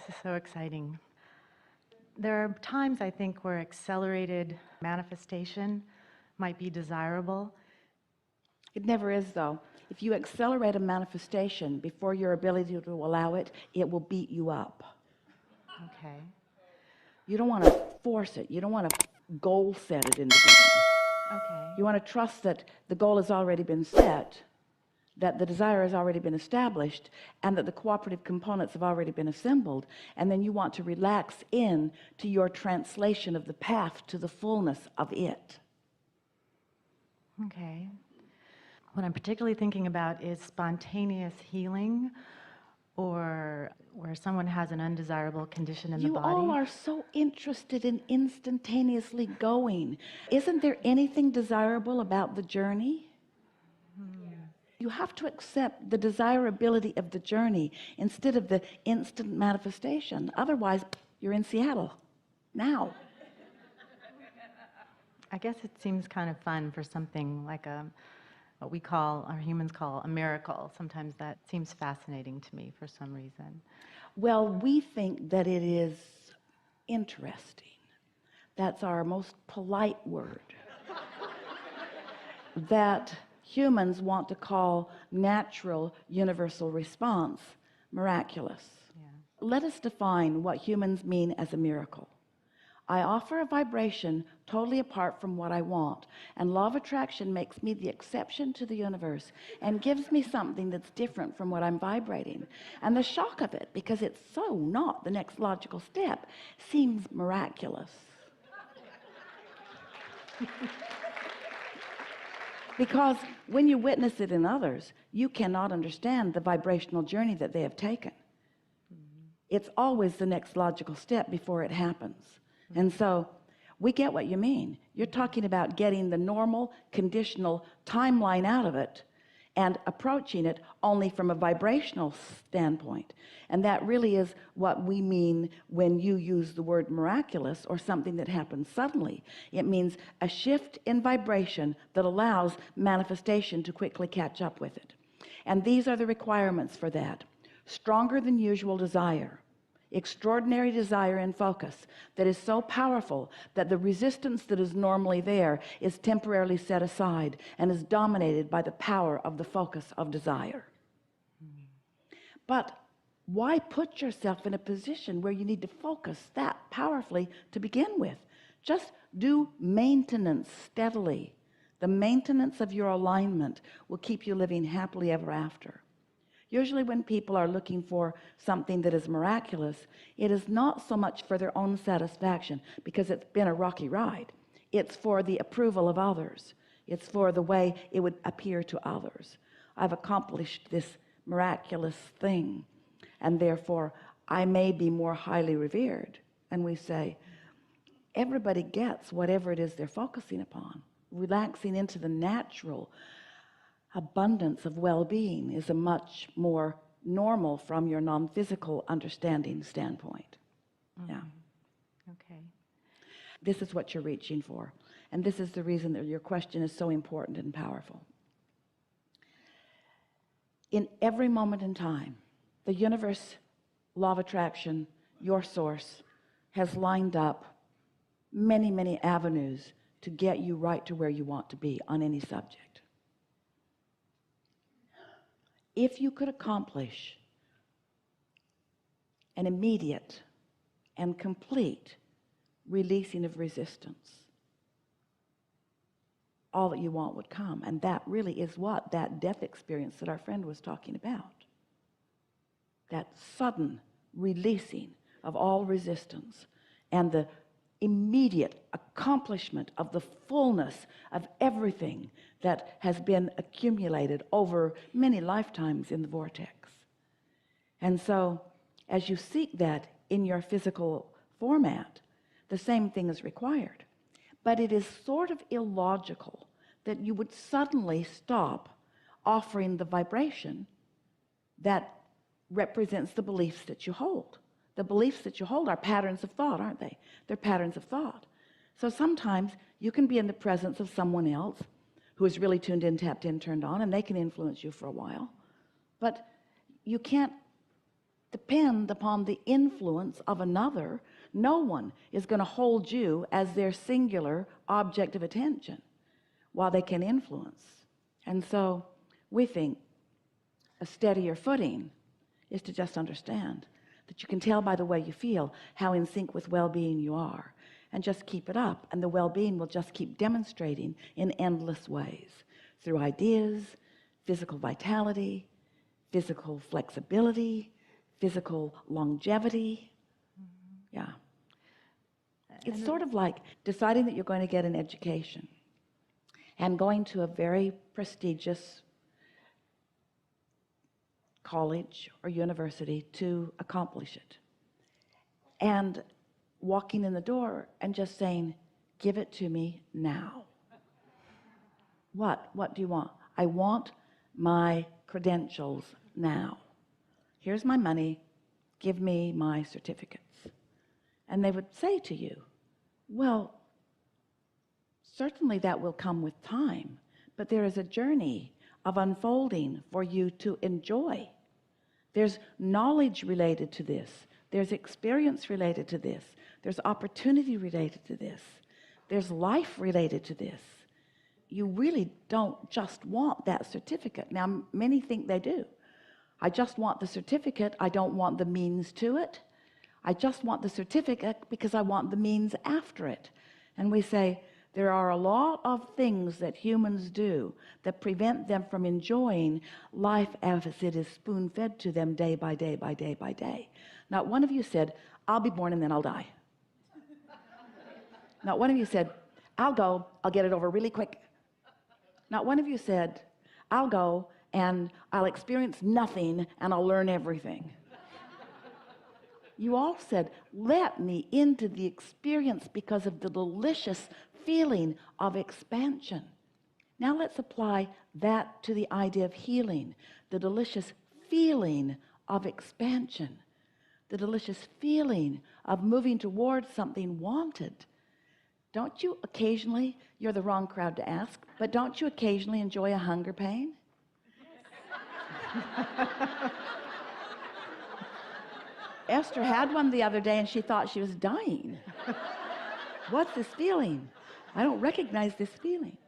This is so exciting. There are times, I think, where accelerated manifestation might be desirable. It never is, though. If you accelerate a manifestation before your ability to allow it, it will beat you up. Okay. You don't want to force it. You don't want to goal set it into being. Okay. You want to trust that the goal has already been set, that the desire has already been established, and that the cooperative components have already been assembled, and then you want to relax in to your translation of the path to the fullness of it. Okay. What I'm particularly thinking about is spontaneous healing, or where someone has an undesirable condition in the body. You all are so interested in instantaneously going. Isn't there anything desirable about the journey? You have to accept the desirability of the journey instead of the instant manifestation. Otherwise, you're in Seattle now. I guess it seems kind of fun for something like what we call, or humans call, a miracle. Sometimes that seems fascinating to me for some reason. Well, we think that it is interesting. That's our most polite word. That humans want to call natural universal response miraculous. Yeah. Let us define what humans mean as a miracle. I offer a vibration totally apart from what I want, and law of attraction makes me the exception to the universe and gives me something that's different from what I'm vibrating. And the shock of it, because it's so not the next logical step, seems miraculous. Because when you witness it in others, you cannot understand the vibrational journey that they have taken. It's always the next logical step before it happens. And so we get what you mean. You're talking about getting the normal conditional timeline out of it and approaching it only from a vibrational standpoint. And that really is what we mean when you use the word miraculous, or something that happens suddenly. It means a shift in vibration that allows manifestation to quickly catch up with it. And these are the requirements for that: stronger than usual desire, extraordinary desire and focus that is so powerful that the resistance that is normally there is temporarily set aside and is dominated by the power of the focus of desire. But why put yourself in a position where you need to focus that powerfully to begin with? Just do maintenance steadily. The maintenance of your alignment will keep you living happily ever after. Usually when people are looking for something that is miraculous, it is not so much for their own satisfaction, because it's been a rocky ride. It's for the approval of others. It's for the way it would appear to others. I've accomplished this miraculous thing, and therefore I may be more highly revered. And we say, everybody gets whatever it is they're focusing upon. Relaxing into the natural abundance of well-being is a much more normal from your non-physical understanding standpoint. Yeah. Okay. This is what you're reaching for, and this is the reason that your question is so important and powerful. In every moment in time, the universe, law of attraction, your source, has lined up many, many avenues to get you right to where you want to be on any subject. If you could accomplish an immediate and complete releasing of resistance, all that you want would come. And that really is what that death experience that our friend was talking about. That sudden releasing of all resistance and the immediate accomplishment of the fullness of everything that has been accumulated over many lifetimes in the vortex. And so as you seek that in your physical format, the same thing is required. But it is sort of illogical that you would suddenly stop offering the vibration that represents the beliefs that you hold. The beliefs that you hold are patterns of thought, aren't they? They're patterns of thought. So sometimes you can be in the presence of someone else who is really tuned in, tapped in, turned on, and they can influence you for a while. But you can't depend upon the influence of another. No one is going to hold you as their singular object of attention while they can influence. And so we think a steadier footing is to just understand that you can tell by the way you feel how in sync with well-being you are, and just keep it up, and the well-being will just keep demonstrating in endless ways through ideas, physical vitality, physical flexibility, physical longevity. Yeah. It's sort of like deciding that you're going to get an education and going to a very prestigious college or university to accomplish it, and walking in the door and just saying, give it to me now. What do you want? I want my credentials now. Here's my money, give me my certificates. And they would say to you, well, certainly that will come with time, but there is a journey of unfolding for you to enjoy. There's knowledge related to this. There's experience related to this. There's opportunity related to this. There's life related to this. You really don't just want that certificate. Now, many think they do. I just want the certificate. I don't want the means to it. I just want the certificate because I want the means after it. And we say, there are a lot of things that humans do that prevent them from enjoying life as it is spoon-fed to them day by day by day by day. Not one of you said, I'll be born and then I'll die. Not one of you said, I'll go, I'll get it over really quick. Not one of you said, I'll go and I'll experience nothing and I'll learn everything. You all said, let me into the experience because of the delicious feeling of expansion. Now let's apply that to the idea of healing, the delicious feeling of expansion, the delicious feeling of moving towards something wanted. Don't you occasionally, you're the wrong crowd to ask, but don't you occasionally enjoy a hunger pain? Esther had one the other day and she thought she was dying. What's this feeling? I don't recognize this feeling.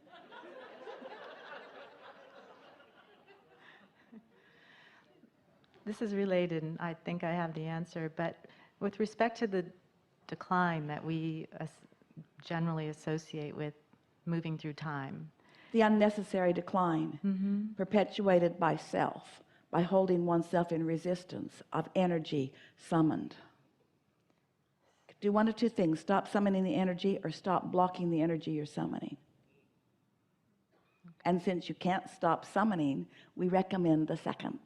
This is related, and I think I have the answer, but with respect to the decline that we generally associate with moving through time. The unnecessary decline, perpetuated by self, by holding oneself in resistance of energy summoned. Do one of two things: stop summoning the energy or stop blocking the energy you're summoning. And since you can't stop summoning, we recommend the second.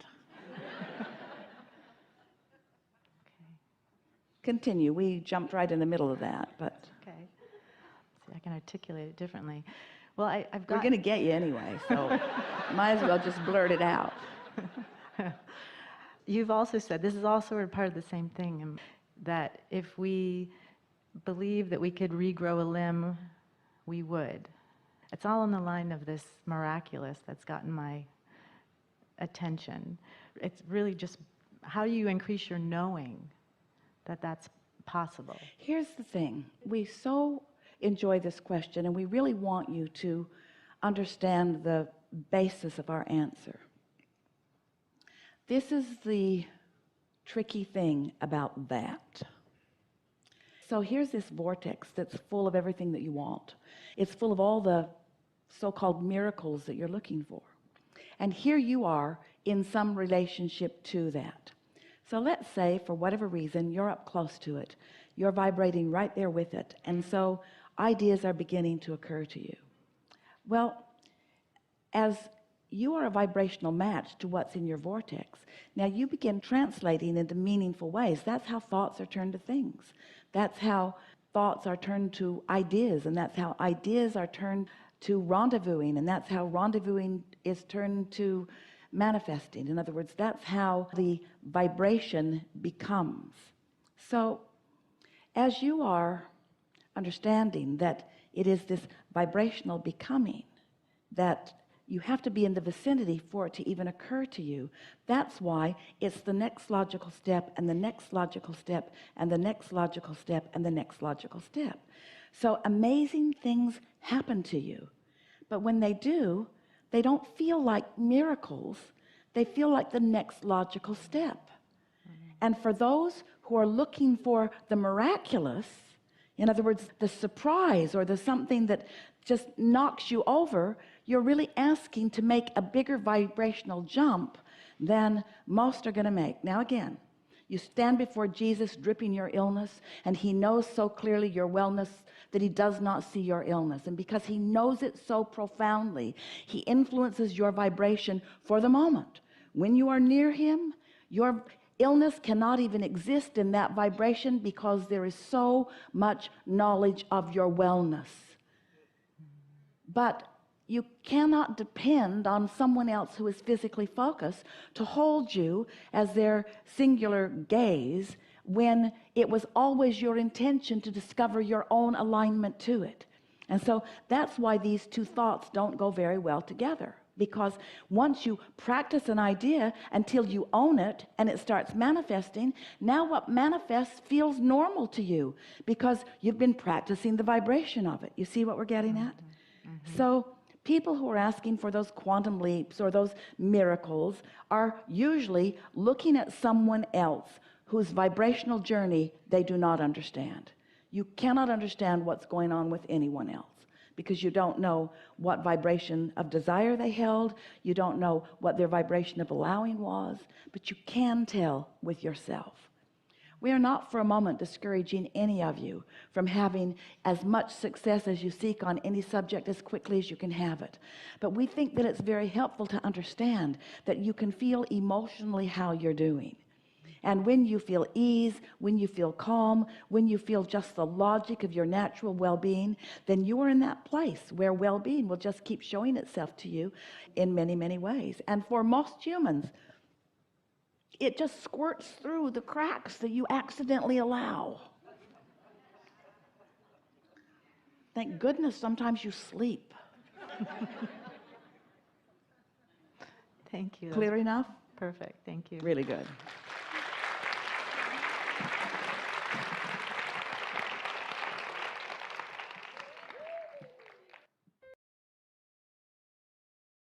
Continue. We jumped right in the middle of that, but Okay. See, I can articulate it differently. Well, I've got... we're going to get you anyway, so might as well just blurt it out. You've also said, this is all sort of part of the same thing, that if we believe that we could regrow a limb, we would. It's all on the line of this miraculous that's gotten my attention. It's really just, how do you increase your knowing that that's possible? Here's the thing. We so enjoy this question, and we really want you to understand the basis of our answer. This is the tricky thing about that. So here's this vortex that's full of everything that you want. It's full of all the so-called miracles that you're looking for. And here you are in some relationship to that. So let's say, for whatever reason, you're up close to it. You're vibrating right there with it. And so ideas are beginning to occur to you. Well, as you are a vibrational match to what's in your vortex, now you begin translating into meaningful ways. That's how thoughts are turned to things. That's how thoughts are turned to ideas, and that's how ideas are turned to rendezvousing, and that's how rendezvousing is turned to manifesting. In other words, that's how the vibration becomes. So as you are understanding that it is this vibrational becoming that You have to be in the vicinity for it to even occur to you. That's why it's the next logical step and the next logical step and the next logical step and the next logical step. So amazing things happen to you. But when they do, they don't feel like miracles. They feel like the next logical step. And for those who are looking for the miraculous, in other words, the surprise or the something that just knocks you over, you're really asking to make a bigger vibrational jump than most are going to make. Now again, you stand before Jesus dripping your illness, and he knows so clearly your wellness that he does not see your illness. And because he knows it so profoundly, he influences your vibration for the moment. When you are near him, your illness cannot even exist in that vibration because there is so much knowledge of your wellness. But you cannot depend on someone else who is physically focused to hold you as their singular gaze when it was always your intention to discover your own alignment to it. And so that's why these two thoughts don't go very well together. Because once you practice an idea until you own it and it starts manifesting, now what manifests feels normal to you because you've been practicing the vibration of it. You see what we're getting at? So people who are asking for those quantum leaps or those miracles are usually looking at someone else whose vibrational journey they do not understand. You cannot understand what's going on with anyone else, because you don't know what vibration of desire they held. You don't know what their vibration of allowing was, but you can tell with yourself. We are not for a moment discouraging any of you from having as much success as you seek on any subject as quickly as you can have it. But we think that it's very helpful to understand that you can feel emotionally how you're doing. And when you feel ease, when you feel calm, when you feel just the logic of your natural well-being, then you are in that place where well-being will just keep showing itself to you in many, many ways. And for most humans, it just squirts through the cracks that you accidentally allow. Thank goodness sometimes you sleep. Thank you. Clear enough? Perfect. Thank you. Really good.